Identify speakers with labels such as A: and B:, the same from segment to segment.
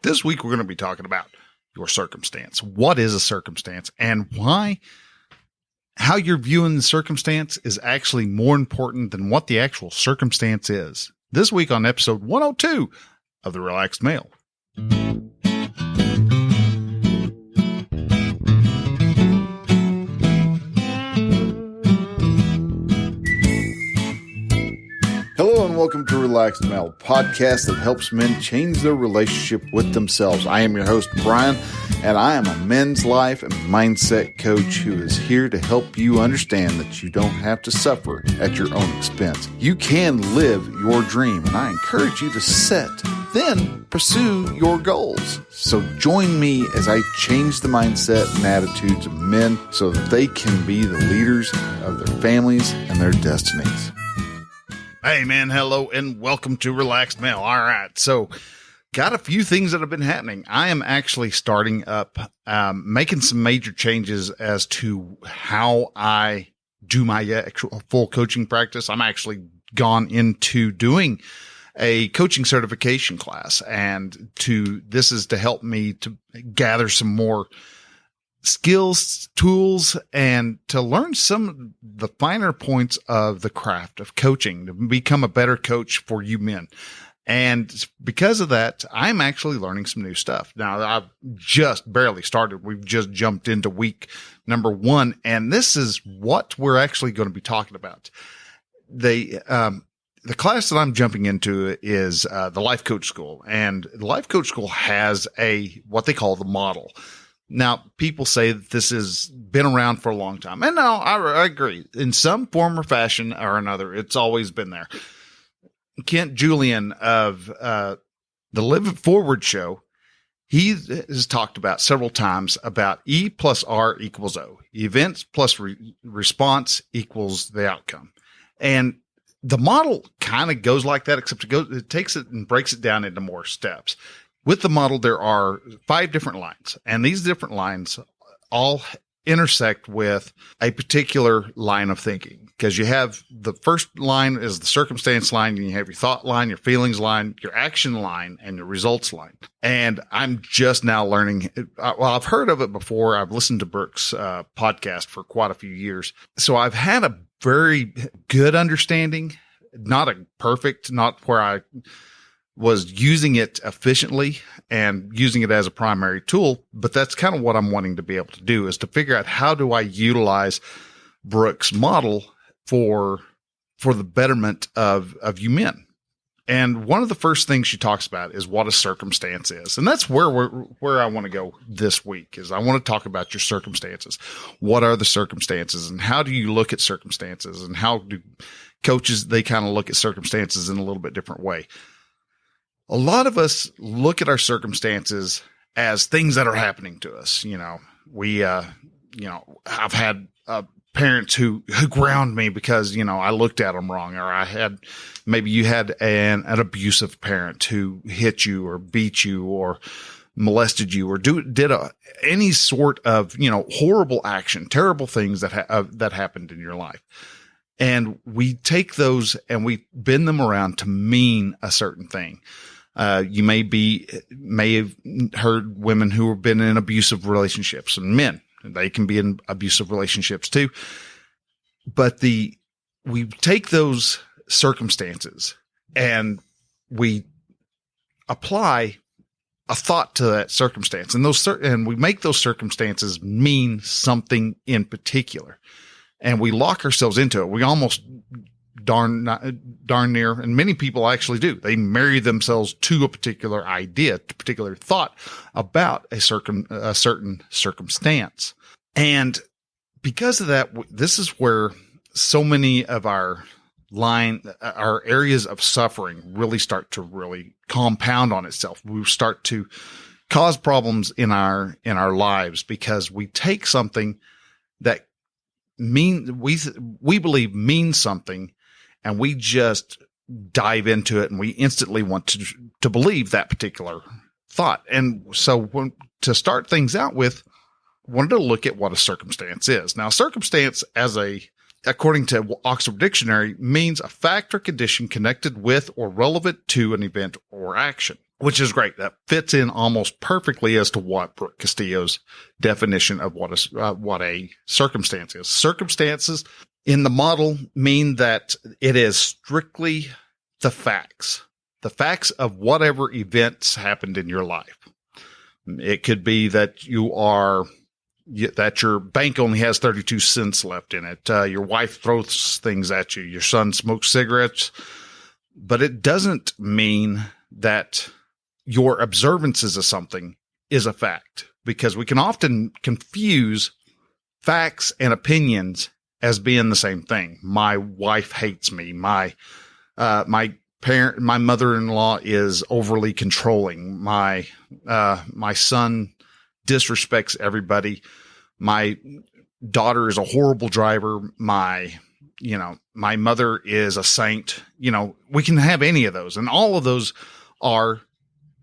A: This week, we're going to be talking about your circumstance. What is a circumstance and why? How you're viewing the circumstance is actually more important than what the actual circumstance is. This week on episode 102 of The Relaxed Male.
B: Hello and welcome to Relaxed Male, podcast that helps men change their relationship with themselves. I am your host, Brian, and I am a men's life and mindset coach who is here to help you understand that you don't have to suffer at your own expense. You can live your dream, and I encourage you to set, then pursue your goals. So join me as I change the mindset and attitudes of men so that they can be the leaders of their families and their destinies.
A: Hey man, hello and welcome to Relaxed Male. All right, so got a few things that have been happening. I am actually starting up, making some major changes as to how I do my actual full coaching practice. I'm actually gone into doing a coaching certification class, and this is to help me to gather some more skills, tools, and to learn some of the finer points of the craft of coaching to become a better coach for you men. And because of that, I'm actually learning some new stuff. Now, I've just barely started. We've just jumped into week number 1, and this is what we're actually going to be talking about. The class that I'm jumping into is the Life Coach School, and the Life Coach School has what they call the model. Now, people say that this has been around for a long time. And no, I agree. In some form or fashion or another, it's always been there. Kent Julian of the Live It Forward show, he has talked about several times about E plus R equals O. Events plus response equals the outcome. And the model kind of goes like that, except it takes it and breaks it down into more steps. With the model, there are 5 different lines, and these different lines all intersect with a particular line of thinking, because you have the first line is the circumstance line, and you have your thought line, your feelings line, your action line, and your results line. And I'm just now learning. Well, I've heard of it before. I've listened to Brooks' podcast for quite a few years. So I've had a very good understanding, not a perfect, not where I was using it efficiently and using it as a primary tool. But that's kind of what I'm wanting to be able to do, is to figure out how do I utilize Brooks' model for the betterment of you men. And one of the first things she talks about is what a circumstance is. And that's where I want to go this week, is I want to talk about your circumstances. What are the circumstances, and how do you look at circumstances, and how do coaches, they kind of look at circumstances in a little bit different way. A lot of us look at our circumstances as things that are happening to us. I've had parents who ground me because, I looked at them wrong, or maybe you had an abusive parent who hit you or beat you or molested you or did any sort of, horrible action, terrible things that happened in your life. And we take those and we bend them around to mean a certain thing. You may have heard women who have been in abusive relationships, and men, they can be in abusive relationships too. But we take those circumstances and we apply a thought to that circumstance, and we make those circumstances mean something in particular, and we lock ourselves into it. We almost darn near, and many people actually do. They marry themselves to a particular idea, a particular thought about a certain circumstance. And because of that, this is where so many of our areas of suffering really start to really compound on itself. We start to cause problems in our lives, because we take something that we believe means something, and we just dive into it, and we instantly want to believe that particular thought. And so to start things out with, wanted to look at what a circumstance is. Now, circumstance as a according to Oxford Dictionary, means a fact or condition connected with or relevant to an event or action, which is great. That fits in almost perfectly as to what Brooke Castillo's definition of what a circumstance is. Circumstances in the model mean that it is strictly the facts of whatever events happened in your life. It could be that that your bank only has 32 cents left in it. Your wife throws things at you. Your son smokes cigarettes, but it doesn't mean that your observances of something is a fact, because we can often confuse facts and opinions as being the same thing. My wife hates me. My mother-in-law is overly controlling. My son disrespects everybody. My daughter is a horrible driver. My mother is a saint. We can have any of those, and all of those are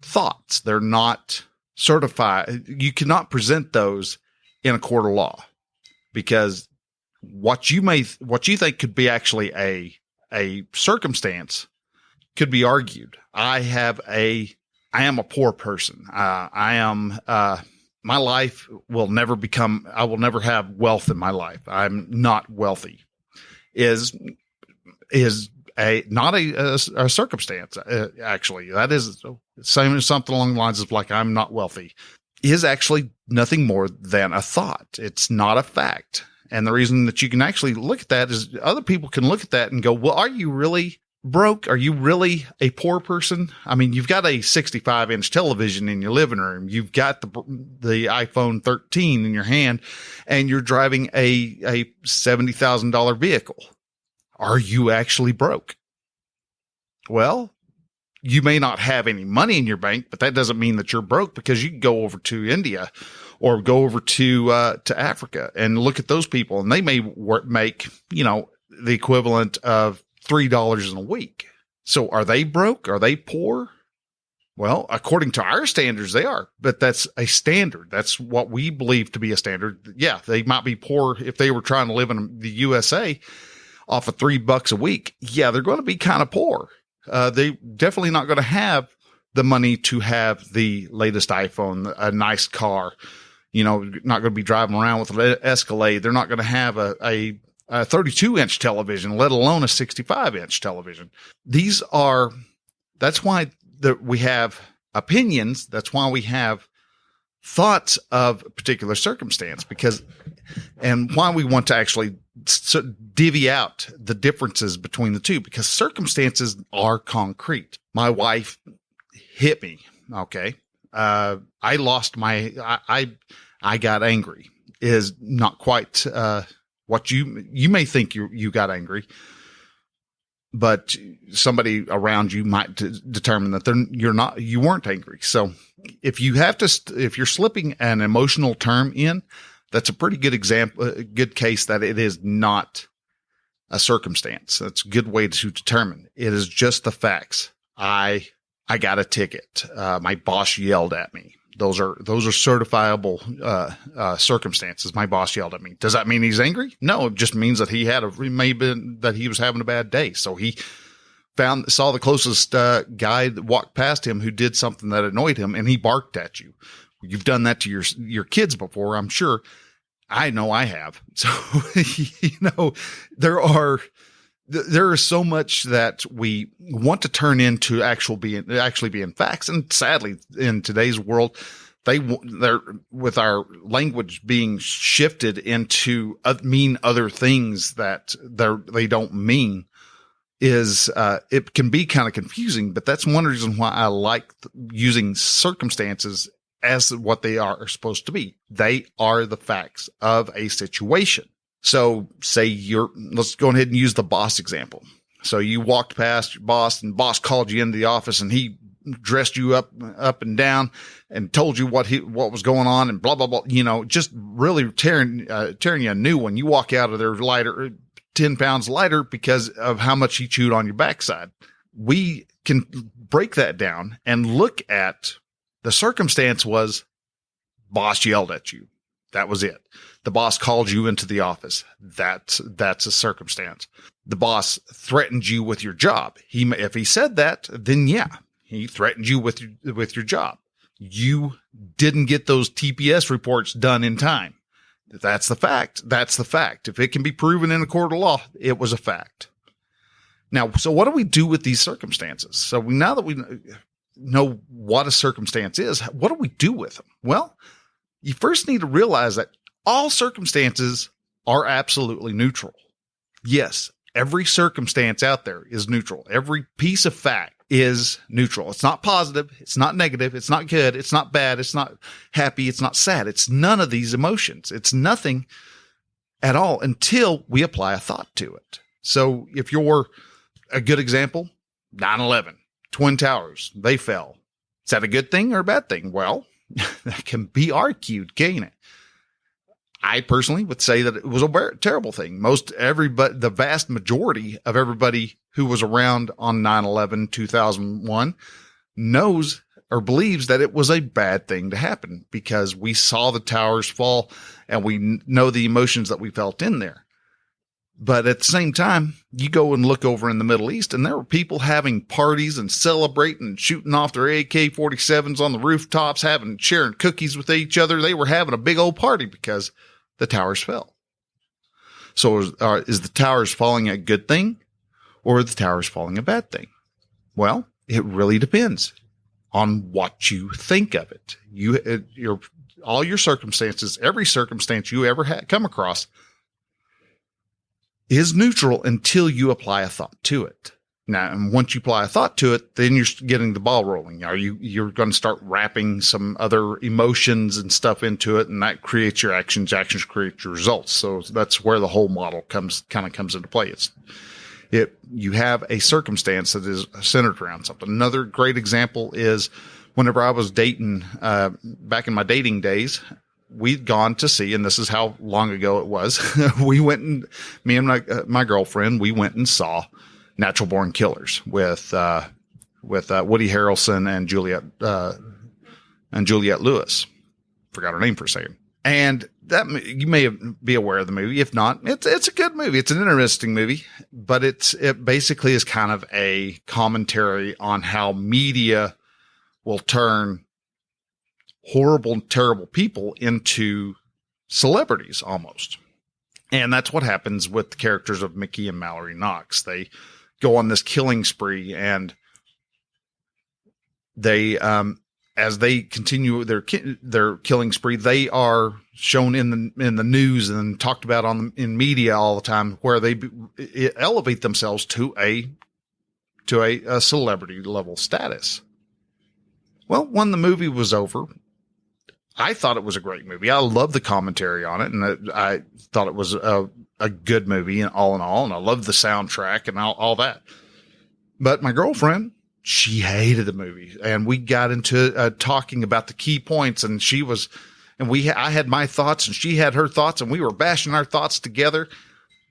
A: thoughts. They're not certified. You cannot present those in a court of law, because what you think could be actually a circumstance could be argued. I am a poor person. My life will never I will never have wealth in my life. I'm not wealthy is not a circumstance. Actually, that is same as something along the lines of like, I'm not wealthy is actually nothing more than a thought. It's not a fact. And the reason that you can actually look at that is other people can look at that and go, well, are you really broke? Are you really a poor person? I mean, you've got a 65-inch television in your living room. You've got the iPhone 13 in your hand, and you're driving a $70,000 vehicle. Are you actually broke? Well, you may not have any money in your bank, but that doesn't mean that you're broke, because you can go over to India or go over to Africa and look at those people, and they may make, the equivalent of $3 in a week. So are they broke? Are they poor? Well, according to our standards, they are, but that's a standard. That's what we believe to be a standard. Yeah, they might be poor if they were trying to live in the USA off of $3 a week. Yeah, they're going to be kind of poor. They definitely not going to have the money to have the latest iPhone, a nice car, not going to be driving around with an Escalade. They're not going to have a 32-inch television, let alone a 65-inch television. That's why we have opinions. That's why we have thoughts of a particular circumstance, and why we want to actually divvy out the differences between the two, because circumstances are concrete. My wife hit me. Okay. I lost I got angry is not quite, what you may think you got angry, but somebody around you might determine that you weren't angry. So if you're slipping an emotional term in, that's a pretty good example, a good case that it is not a circumstance. That's a good way to determine. It is just the facts. I got a ticket. My boss yelled at me. Those are certifiable circumstances. My boss yelled at me. Does that mean he's angry? No, it just means that that he was having a bad day. So he saw the closest guy that walked past him who did something that annoyed him, and he barked at you. You've done that to your kids before, I'm sure. I know I have. So there is so much that we want to turn into actually being facts. And sadly, in today's world, they're with our language being shifted into mean other things that they don't mean. It can be kind of confusing, but that's one reason why I like using circumstances as what they are supposed to be. They are the facts of a situation. So let's go ahead and use the boss example. So you walked past your boss, and boss called you into the office, and he dressed you up and down and told you what was going on and blah, blah, blah, just really tearing you a new one. You walk out of there lighter, 10 pounds lighter because of how much he chewed on your backside. We can break that down and look at the circumstance was boss yelled at you. That was it. The boss called you into the office. That's a circumstance. The boss threatened you with your job. If he said that, then yeah, he threatened you with your job. You didn't get those TPS reports done in time. That's the fact. That's the fact. If it can be proven in a court of law, it was a fact. Now, so what do we do with these circumstances? So now that we know what a circumstance is, what do we do with them? Well, you first need to realize that all circumstances are absolutely neutral. Yes, every circumstance out there is neutral. Every piece of fact is neutral. It's not positive. It's not negative. It's not good. It's not bad. It's not happy. It's not sad. It's none of these emotions. It's nothing at all until we apply a thought to it. So if you're a good example, 9/11, Twin Towers, they fell. Is that a good thing or a bad thing? Well, that can be argued, can't it? I personally would say that it was a terrible thing. The vast majority of everybody who was around on 9/11, 2001 knows or believes that it was a bad thing to happen because we saw the towers fall and we know the emotions that we felt in there. But at the same time, you go and look over in the Middle East and there were people having parties and celebrating and shooting off their AK-47s on the rooftops, sharing cookies with each other. They were having a big old party because the towers fell. So is the towers falling a good thing or are the towers falling a bad thing? Well, it really depends on what you think of it. All your circumstances, every circumstance you ever come across is neutral until you apply a thought to it. Now, and once you apply a thought to it, then you're getting the ball rolling. You're going to start wrapping some other emotions and stuff into it, and that creates your actions. Actions create your results. So that's where the whole model comes into play. You have a circumstance that is centered around something. Another great example is whenever I was dating, back in my dating days, we'd gone to see, and this is how long ago it was. Me and my girlfriend, we went and saw Natural Born Killers with Woody Harrelson and Juliette Lewis. Forgot her name for a second. And that you may be aware of the movie. If not, it's a good movie. It's an interesting movie, but it basically is kind of a commentary on how media will turn horrible, terrible people into celebrities almost. And that's what happens with the characters of Mickey and Mallory Knox. They go on this killing spree, and they, as they continue their killing spree, they are shown in the news and talked about in media all the time, where they elevate themselves to a celebrity level status. Well, when the movie was over, I thought it was a great movie. I love the commentary on it, and I thought it was a good movie and all in all, and I loved the soundtrack and all that. But my girlfriend, she hated the movie, and we got into talking about the key points, and I had my thoughts and she had her thoughts, and we were bashing our thoughts together.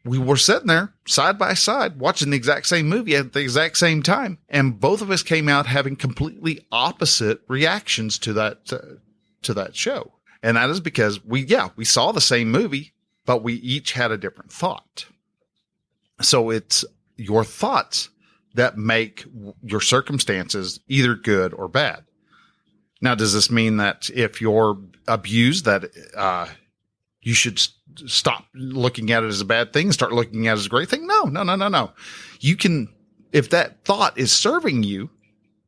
A: We were sitting there side by side watching the exact same movie at the exact same time, and both of us came out having completely opposite reactions to that show. And that is because we saw the same movie, but we each had a different thought. So it's your thoughts that make your circumstances either good or bad. Now, does this mean that if you're abused, that you should stop looking at it as a bad thing and start looking at it as a great thing? No. You can, if that thought is serving you,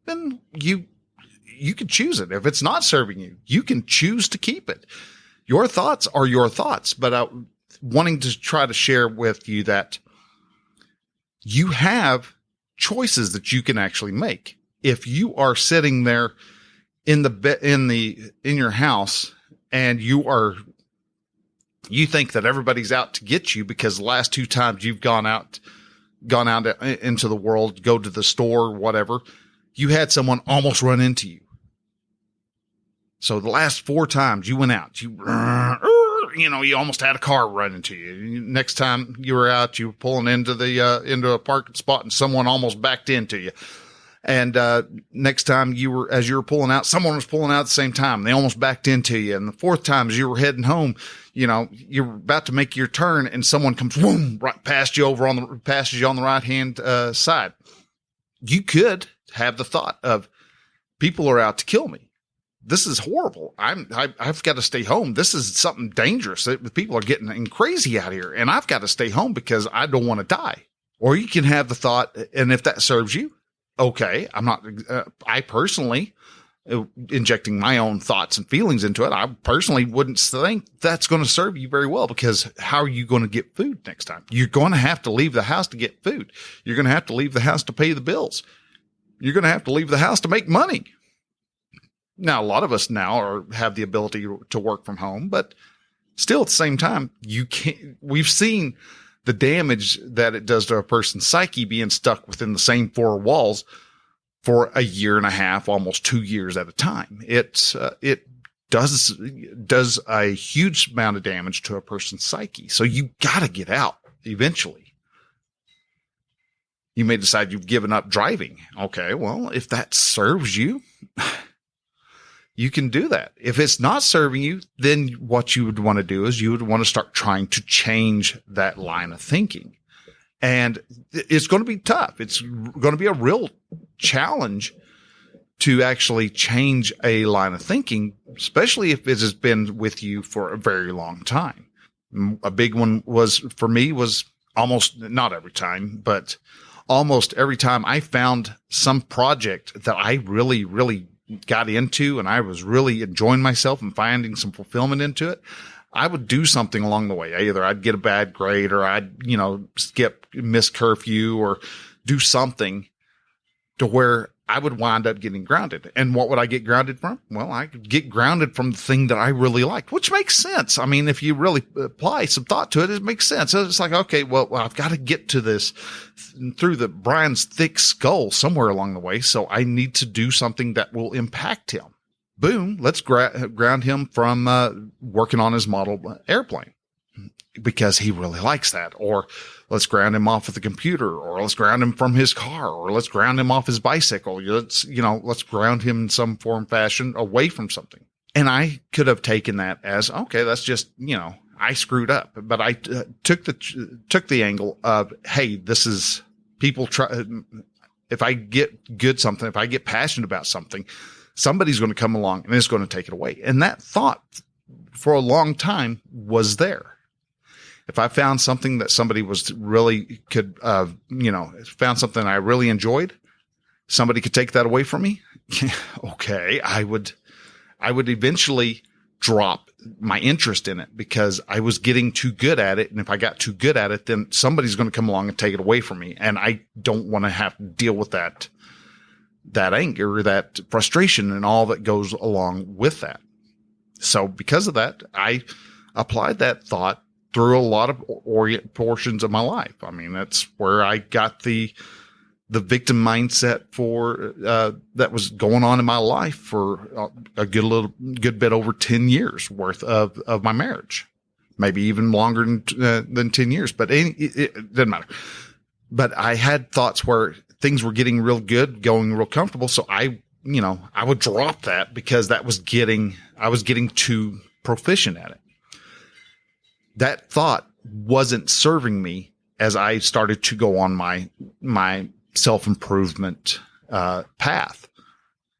A: then you can choose it. If it's not serving you, you can choose to keep it. Your thoughts are your thoughts, but wanting to try to share with you that you have choices that you can actually make. If you are sitting there in your house and you think that everybody's out to get you because the last two times you've gone out into the world, go to the store, whatever, you had someone almost run into you. So the last 4 times you went out, you almost had a car run into you. Next time you were out, you were pulling into a parking spot and someone almost backed into you. And next time as you were pulling out, someone was pulling out at the same time. They almost backed into you. And the fourth time, as you were heading home, you're about to make your turn, and someone comes whoom, right past you passes you on the right hand side. You could have the thought of, people are out to kill me. This is horrible. I've got to stay home. This is something dangerous. People are getting crazy out here, and I've got to stay home because I don't want to die. Or you can have the thought, and if that serves you, okay, I'm not, I personally, injecting my own thoughts and feelings into it, I personally wouldn't think that's going to serve you very well, because how are you going to get food next time? You're going to have to leave the house to get food. You're going to have to leave the house to pay the bills. You're going to have to leave the house to make money. Now, a lot of us now have the ability to work from home, but still at the same time, we've seen the damage that it does to a person's psyche being stuck within the same four walls for a year and a half, almost 2 years at a time. It does a huge amount of damage to a person's psyche. So you got to get out eventually. You may decide you've given up driving. Okay, well, if that serves you, you can do that. If it's not serving you, then what you would want to do is you would want to start trying to change that line of thinking. And it's going to be tough. It's going to be a real challenge to actually change a line of thinking, especially if it has been with you for a very long time. A big one for me was almost, not every time, but almost every time I found some project that I really, really got into and I was really enjoying myself and finding some fulfillment into it, I would do something along the way. Either I'd get a bad grade, or I'd, miss curfew, or do something to where I would wind up getting grounded. And what would I get grounded from? Well, I could get grounded from the thing that I really liked, which makes sense. I mean, if you really apply some thought to it, it makes sense. It's like, okay, well, I've got to get to this through Brian's thick skull somewhere along the way. So I need to do something that will impact him. Boom. Let's ground him from working on his model airplane, because he really likes that. Or let's ground him off of the computer, or let's ground him from his car, or let's ground him off his bicycle. Let's ground him in some form, fashion, away from something. And I could have taken that as, okay, that's just, I screwed up. But I took the angle of, hey, this is people try. If I get good something, if I get passionate about something, somebody's going to come along and it's going to take it away. And that thought for a long time was there. If I found something that somebody was really found something I really enjoyed, somebody could take that away from me. Okay. I would eventually drop my interest in it because I was getting too good at it. And if I got too good at it, then somebody's going to come along and take it away from me. And I don't want to have to deal with that anger, that frustration, and all that goes along with that. So because of that, I applied that thought through a lot of portions of my life. I mean, that's where I got the victim mindset for that was going on in my life for a good bit over 10 years worth of my marriage, maybe even longer than 10 years, but it doesn't matter. But I had thoughts where things were getting real good, going real comfortable. So I would drop that because I was getting too proficient at it. That thought wasn't serving me as I started to go on my self-improvement path.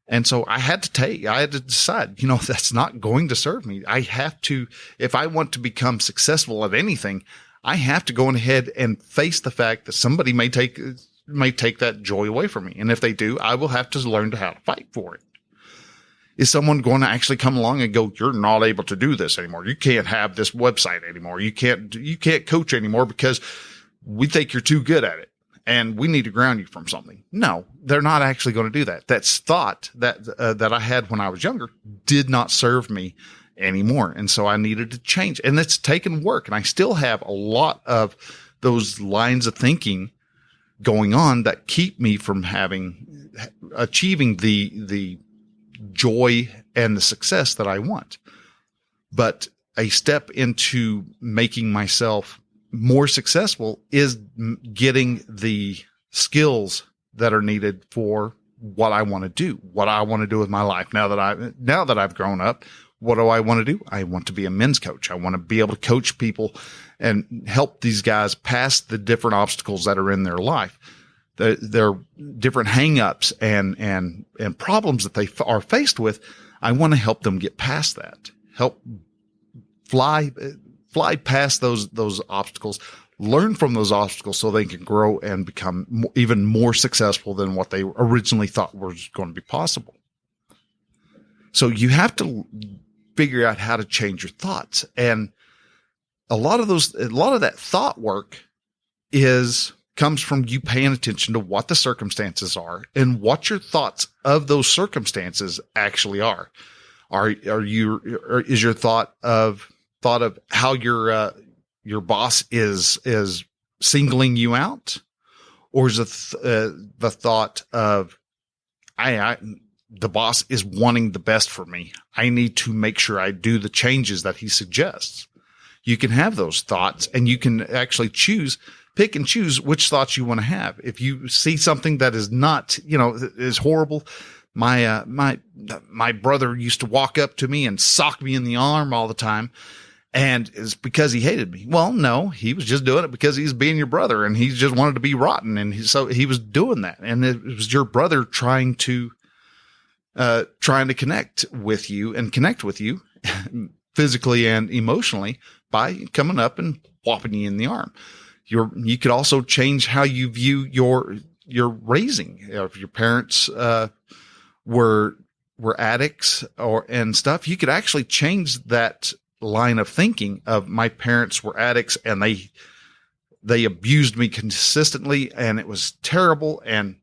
A: And so I had to decide, that's not going to serve me. I have to, if I want to become successful at anything, I have to go ahead and face the fact that somebody may take that joy away from me. And if they do, I will have to learn how to fight for it. Is someone going to actually come along and go, you're not able to do this anymore. You can't have this website anymore. You can't coach anymore because we think you're too good at it and we need to ground you from something. No, they're not actually going to do that. That thought that I had when I was younger did not serve me anymore. And so I needed to change, and it's taken work. And I still have a lot of those lines of thinking going on that keep me from achieving the joy and the success that I want. But a step into making myself more successful is getting the skills that are needed for what I want to do, what I want to do with my life. Now that I've grown up, what do I want to do? I want to be a men's coach. I want to be able to coach people and help these guys pass the different obstacles that are in their life. Their different hang-ups and problems that they are faced with. I want to help them get past that, help fly past those obstacles, learn from those obstacles so they can grow and become even more successful than what they originally thought was going to be possible. So you have to figure out how to change your thoughts. And a lot of that thought work comes from you paying attention to what the circumstances are and what your thoughts of those circumstances actually are. Is your thought of how your boss is singling you out, or is it the thought of the boss is wanting the best for me? I need to make sure I do the changes that he suggests. You can have those thoughts, and you can actually pick and choose which thoughts you want to have. If you see something that is not, is horrible. My brother used to walk up to me and sock me in the arm all the time. And it's because he hated me. Well, no, he was just doing it because he's being your brother and he just wanted to be rotten. And so he was doing that. And it was your brother trying to connect with you physically and emotionally by coming up and whopping you in the arm. You could also change how you view your raising. If your parents, were addicts and stuff, you could actually change that line of thinking of my parents were addicts and they abused me consistently and it was terrible. And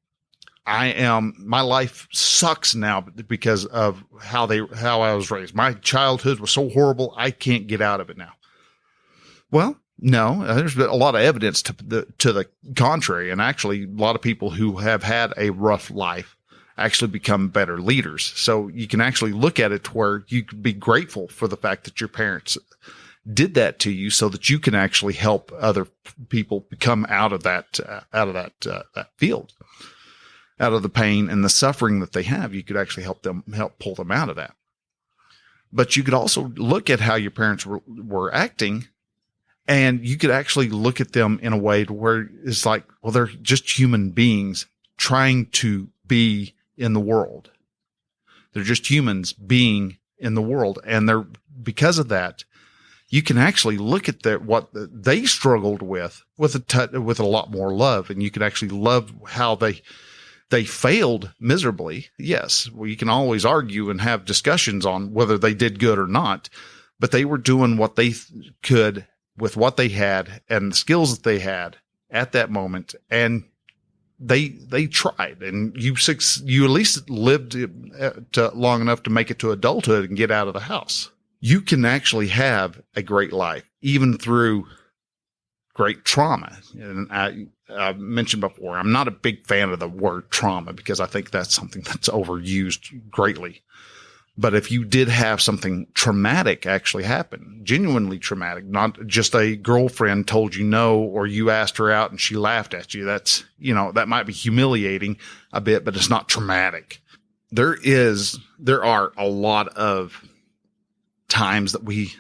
A: my life sucks now because of how I was raised. My childhood was so horrible. I can't get out of it now. Well, no, there's been a lot of evidence to the contrary. And actually a lot of people who have had a rough life actually become better leaders. So you can actually look at it to where you can be grateful for the fact that your parents did that to you so that you can actually help other people come out of that field, out of the pain and the suffering that they have. You could actually help pull them out of that. But you could also look at how your parents were acting, and you could actually look at them in a way to where it's like, well, they're just human beings trying to be in the world. They're just humans being in the world. And because of that, you can actually look at what they struggled with a lot more love. And you can actually love how they failed miserably. Yes. Well, you can always argue and have discussions on whether they did good or not, but they were doing what they could with what they had and the skills that they had at that moment. And they tried, and you at least lived long enough to make it to adulthood and get out of the house. You can actually have a great life, even through great trauma. And I mentioned before, I'm not a big fan of the word trauma because I think that's something that's overused greatly. But if you did have something traumatic actually happen, genuinely traumatic, not just a girlfriend told you no, or you asked her out and she laughed at you, that might be humiliating a bit, but it's not traumatic. There are a lot of times that we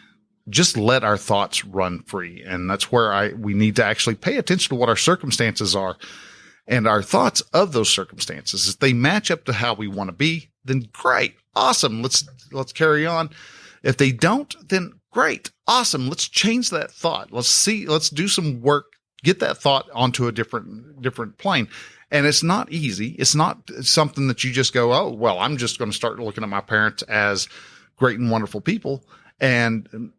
A: just let our thoughts run free. And that's where we need to actually pay attention to what our circumstances are and our thoughts of those circumstances. If they match up to how we want to be, then great. Awesome. Let's carry on. If they don't, then great. Awesome. Let's change that thought. Let's do some work, get that thought onto a different plane. And it's not easy. It's not something that you just go, oh, well, I'm just going to start looking at my parents as great and wonderful people and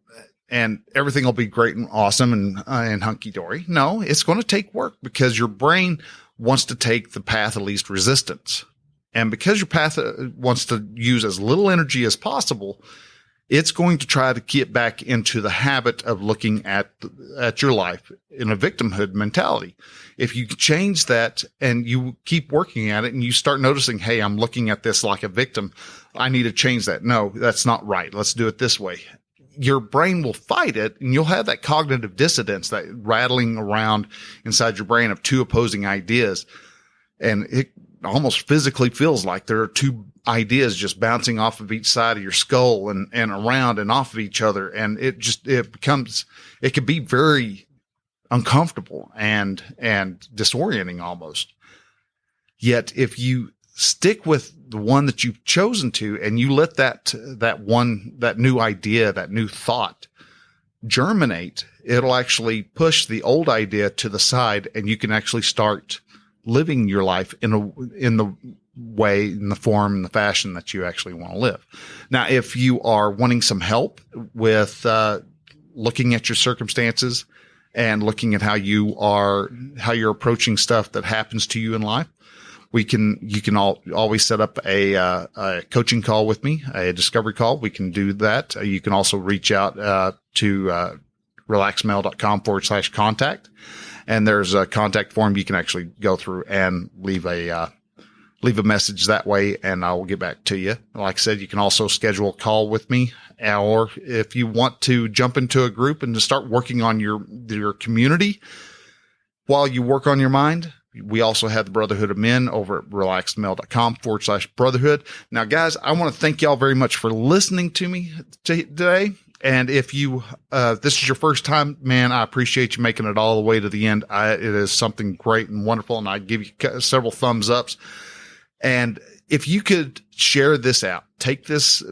A: everything will be great and awesome and hunky dory. No, it's going to take work because your brain wants to take the path of least resistance. And because your path wants to use as little energy as possible, it's going to try to get back into the habit of looking at your life in a victimhood mentality. If you change that and you keep working at it and you start noticing, hey, I'm looking at this like a victim, I need to change that. No, that's not right. Let's do it this way. Your brain will fight it and you'll have that cognitive dissonance, that rattling around inside your brain of two opposing ideas. And almost physically feels like there are two ideas just bouncing off of each side of your skull and around and off of each other. And it can be very uncomfortable and disorienting almost. Yet if you stick with the one that you've chosen to, and you let that new idea, that new thought germinate, it'll actually push the old idea to the side, and you can actually start living your life in the way, in the form, in the fashion that you actually want to live. Now, if you are wanting some help with looking at your circumstances and looking at how you're approaching stuff that happens to you in life, you can always set up a coaching call with me, a discovery call. We can do that. You can also reach out to relaxedmale.com/contact. And there's a contact form you can actually go through and leave a message that way, and I will get back to you. Like I said, you can also schedule a call with me, or if you want to jump into a group and to start working on your community while you work on your mind, we also have the Brotherhood of Men over at relaxedmale.com/brotherhood. Now, guys, I want to thank y'all very much for listening to me today. And if this is your first time, man, I appreciate you making it all the way to the end. It is something great and wonderful, and I give you several thumbs ups. And if you could share this out, take this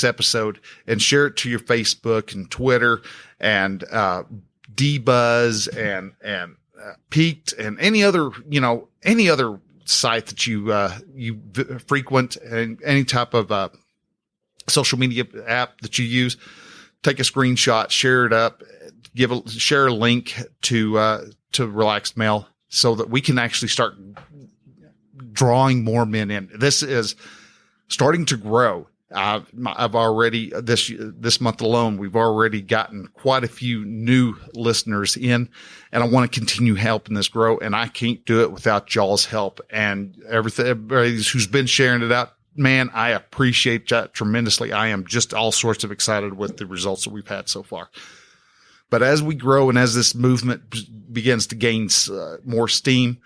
A: episode and share it to your Facebook and Twitter and D-Buzz and Peaked and any other site that you frequent, and any type of social media app that you use, take a screenshot, share it up, share a link to Relaxed Male, so that we can actually start drawing more men in. This is starting to grow. I've already this month alone, we've already gotten quite a few new listeners in, and I want to continue helping this grow. And I can't do it without y'all's help and everybody who's been sharing it out. Man, I appreciate that tremendously. I am just all sorts of excited with the results that we've had so far. But as we grow and as this movement begins to gain more steam,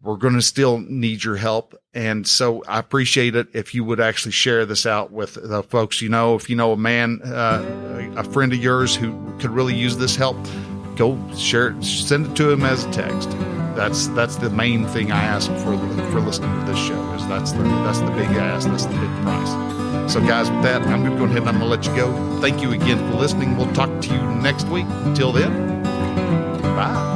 A: we're going to still need your help. And so I appreciate it if you would actually share this out with the folks you know. If you know a man, a friend of yours who could really use this help, go share it, send it to him as a text. That's the main thing I ask for listening to this show. That's the big ask. That's the big price. So guys, with that, I'm going to go ahead and I'm going to let you go. Thank you again for listening. We'll talk to you next week. Until then, bye.